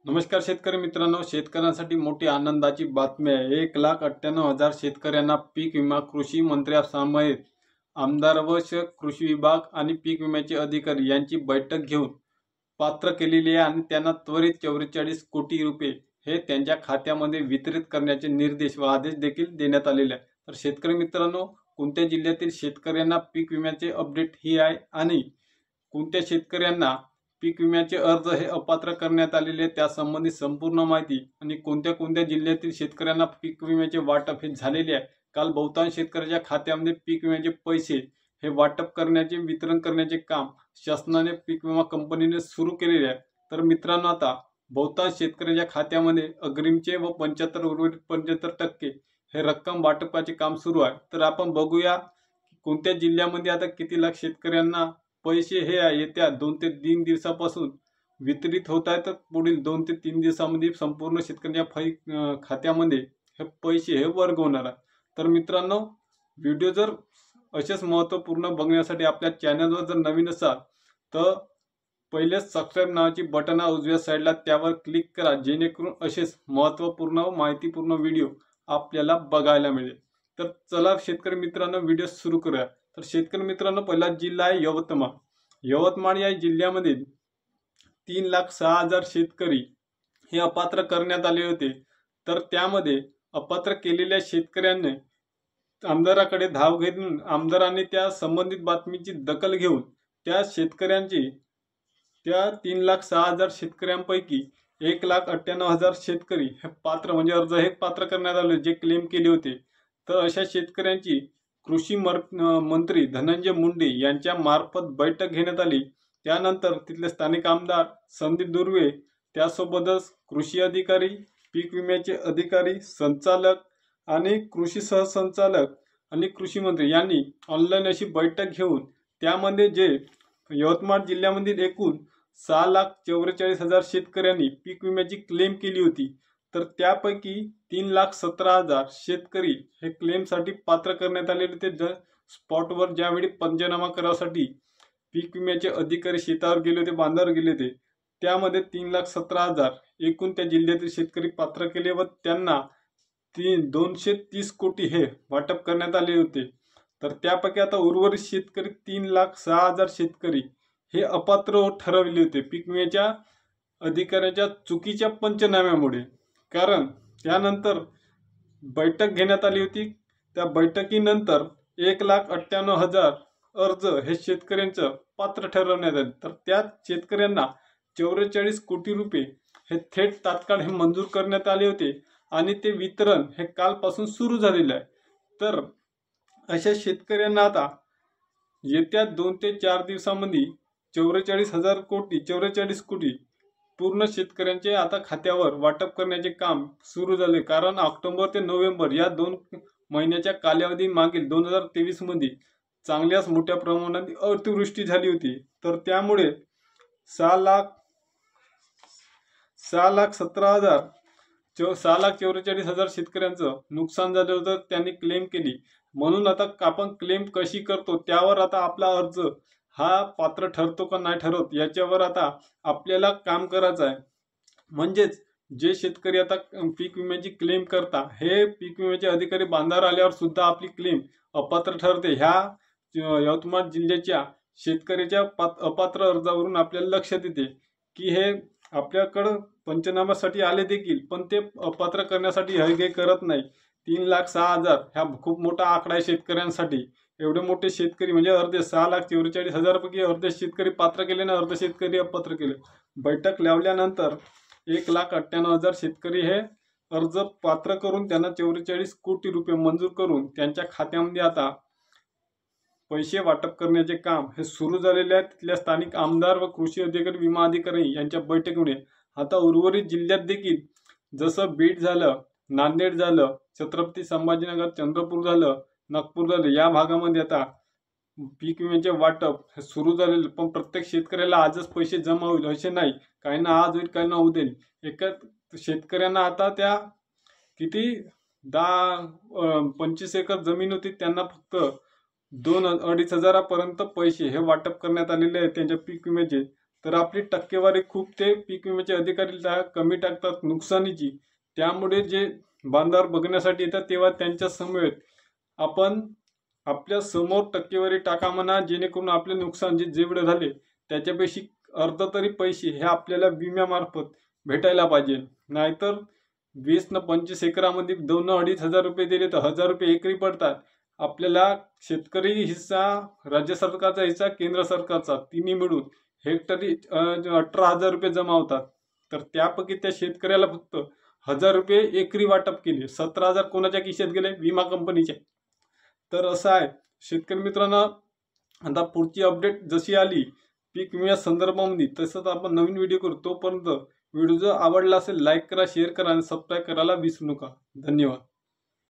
नमस्कार शेतकरी मित्रांनो, शेतकऱ्यांसाठी मोठी आनंदाची बातमी आहे। 1,98,000 शेतकऱ्यांना पीक विमा कृषी मंत्र्यांसमवेत आमदार व कृषी विभाग आणि पीक विम्याचे अधिकारी यांची बैठक घेऊन पात्र केलेली आहे आणि त्यांना त्वरित 44 कोटी रुपये हे त्यांच्या खात्यामध्ये वितरित करण्याचे निर्देश व आदेश देखील देण्यात आलेले आहेत। तर शेतकरी मित्रांनो, कोणत्या जिल्ह्यातील शेतकऱ्यांना पीक विम्याचे अपडेट ही आहे आणि कोणत्या शेतकऱ्यांना पीक विम्याचे अर्ज हे अपात्र करण्यात आलेले त्यासंबंधी संपूर्ण माहिती आणि कोणत्या कोणत्या जिल्ह्यातील शेतकऱ्यांना पीक विम्याचे वाटप हे झालेले आहे। काल बहुतांश शेतकऱ्याच्या खात्यामध्ये पीक विम्याचे पैसे हे वाटप करण्याचे वितरण करण्याचे काम शासनाने पीक विमा कंपनीने सुरू केलेले आहे। तर मित्रांनो, आता बहुतांश शेतकऱ्याच्या खात्यामध्ये अग्रिमचे व 75 उर्वरित 75% हे रक्कम वाटपाचे काम सुरू आहे। तर आपण बघूया कोणत्या जिल्ह्यामध्ये आता किती लाख शेतकऱ्यांना पैसे हे येत्या 2 ते 3 दिवसापासून वितरित होत आहेत। तर पुढील 2 ते 3 दिवसांमध्ये संपूर्ण शेतकऱ्यांच्या खात्यामध्ये हे पैसे हे वर्ग होणार आहे। तर मित्रांनो, व्हिडिओ जर असेच महत्त्वपूर्ण बघण्यासाठी आपल्या चॅनलवर जर नवीन असाल तर पहिले सबस्क्राइब नावाची बटन उजव्या साईडला त्यावर क्लिक करा, जेणेकरून असेच महत्त्वपूर्ण व माहितीपूर्ण व्हिडिओ आपल्याला बघायला मिळेल। तर चला शेतकरी मित्रांनो, व्हिडिओ सुरू करूया। तर शेतकरी मित्रांनो, पहिला जिल्हा आहे यवतमाळ। यवतमाळ या जिल्ह्यामध्ये 3,06,000 शेतकरी हे अपात्र करण्यात आले होते। तर त्यामध्ये अपात्र केलेल्या शेतकऱ्यांनी आमदाराकडे धाव घेऊन आमदारांनी त्या संबंधित बातमीची दखल घेऊन त्या शेतकऱ्यांची त्या 3,06,000 शेतकऱ्यांपैकी 1,98,000 शेतकरी हे पात्र म्हणजे अर्ज हे पात्र करण्यात आले जे क्लेम केले होते। तर अशा शेतकऱ्यांची कृषी मंत्री धनंजय मुंडे यांच्या मार्फत बैठक घेण्यात आली। त्यानंतर तिथले स्थानिक आमदार संदीप दुर्वे, त्यासोबतच कृषी अधिकारी, पीक विम्याचे अधिकारी, संचालक आणि कृषी सहसंचालक आणि कृषी मंत्री यांनी ऑनलाईन अशी बैठक घेऊन त्यामध्ये जे यवतमाळ जिल्ह्यामधील एकूण 6,44,000 शेतकऱ्यांनी पीक विम्याची क्लेम केली होती। तर त्यापैकी 3,17,000 शेतकरी हे क्लेमसाठी पात्र करण्यात आलेले होते। स्पॉटवर ज्यावेळी पंचनामा करासाठी पीक विम्याचे अधिकारी शेतावर गेले होते, बांधावर गेले होते, त्यामध्ये 3,17,000 एकूण त्या जिल्ह्यातील शेतकरी पात्र केले व त्यांना 230 कोटी हे वाटप करण्यात आले होते। तर त्यापैकी आता उर्वरित शेतकरी 3,06,000 शेतकरी हे अपात्र ठरवले होते पीक विम्याच्या अधिकाऱ्याच्या चुकीच्या पंचनाम्यामुळे। कारण त्यानंतर बैठक घेण्यात आली होती, त्या बैठकीनंतर 1,98,000 अर्ज हे शेतकऱ्यांचं पात्र ठरवण्यात आले। तर त्या शेतकऱ्यांना 44 कोटी रुपये हे थेट तात्काळ हे मंजूर करण्यात आले होते आणि ते वितरण हे कालपासून सुरू झालेलं आहे। तर अशा शेतकऱ्यांना आता येत्या 2 ते 4 दिवसांमध्ये 44 कोटी पूर्ण शेतकऱ्यांचे आता खात्यावर वाटप करण्याचे काम सुरू झाले। कारण ऑक्टोबर ते नोव्हेंबर या 2 महिन्याच्या कालावधी मागील 2023 मध्ये चांगल्याच मोठ्या प्रमाणात अतिवृष्टी झाली होती। तर त्यामुळे 6,44,000 शेतकऱ्यांचं नुकसान झालं होतं, त्यांनी क्लेम केली। म्हणून आता आपण क्लेम कशी करतो त्यावर आता आपला अर्ज हा पात्र ठरतो का नाही ठरत याच्यावर आता आपल्याला काम करायचं आहे। म्हणजेच जे शेतकरी आता पीक विम्याची क्लेम करता हे पीक विम्याचे अधिकारी बांधावर आल्यावर सुद्धा आपली क्लेम अपात्र ठरते। ह्या यवतमाळ जिल्ह्याच्या शेतकऱ्याच्या अपात्र अर्जावरून आपल्याला लक्षात येते की हे आपल्याकडं पंचनाम्यासाठी आले देखील, पण ते अपात्र करण्यासाठी हे करत नाही। 3,06,000 हा खूप मोठा आकडा आहे शेतकऱ्यांसाठी। एवढे मोठे शेतकरी म्हणजे अर्धे 6,44,000 पैकी अर्धे शेतकरी पात्र केले आणि अर्धे शेतकरी अपात्र केले। बैठक लावल्यानंतर 1,98,000 शेतकरी हे अर्ज पात्र करून त्यांना 44 कोटी रुपये मंजूर करून त्यांच्या खात्यामध्ये आता पैसे वाटप करण्याचे काम हे सुरू झालेले आहे। तिथल्या स्थानिक आमदार व कृषी अधिकारी, विमा अधिकारी यांच्या बैठकीमुळे आता उर्वरित जिल्ह्यात देखील जसं बीड झालं, नांदेड झालं, छत्रपती संभाजीनगर, चंद्रपूर झालं, नागपूर झालं, या भागामध्ये आता पीक विम्याचे वाटप हे सुरू झालेले। पण प्रत्येक शेतकऱ्याला आजच पैसे जमा होईल असे नाही, काहींना आज होईल, काहींना उद्या होईल। एका शेतकऱ्यांना आता त्या किती 25 एकर जमीन होती, त्यांना फक्त 2-2.5 हजारापर्यंत पैसे हे वाटप करण्यात आलेले आहेत त्यांच्या पीक विम्याचे। तर आपली टक्केवारी खूप ते पीक विम्याचे अधिकारी कमी टाकतात नुकसानीची. त्यामुळे जे बांधावर बघण्यासाठी येतात तेव्हा त्यांच्या समवेत आपण आपल्या समोर टक्केवारी टाका म्हणा, जेणेकरून आपले नुकसान जेवढे झाले त्याच्यापेक्षा अर्ध तरी पैसे हे आपल्याला विम्यामार्फत भेटायला पाहिजे. नाहीतर 20 न 25 एकरामध्ये 2-2.5 हजार रुपये दिले तर 1000 रुपये एकरी पडतात. आपल्याला शेतकरी हिस्सा, राज्य सरकारचा हिस्सा, केंद्र सरकारचा तिन्ही मिळून हेक्टरी 18,000 रुपये जमा होतात. तर त्यापैकी त्या शेतकऱ्याला फक्त 1000 रुपये एकरी वाटप केले, 17,000 कोणाच्या खिशात गेले? विमा कंपनीच्या. तर असं आहे शेतकरी मित्रांनो. आता पुढची अपडेट जशी आली पीक विम्या संदर्भामध्ये तसंच आपण नवीन व्हिडिओ करू. तोपर्यंत व्हिडिओ जर आवडला असेल लाईक करा, शेअर करा आणि सबस्क्राईब करायला विसरू नका. धन्यवाद.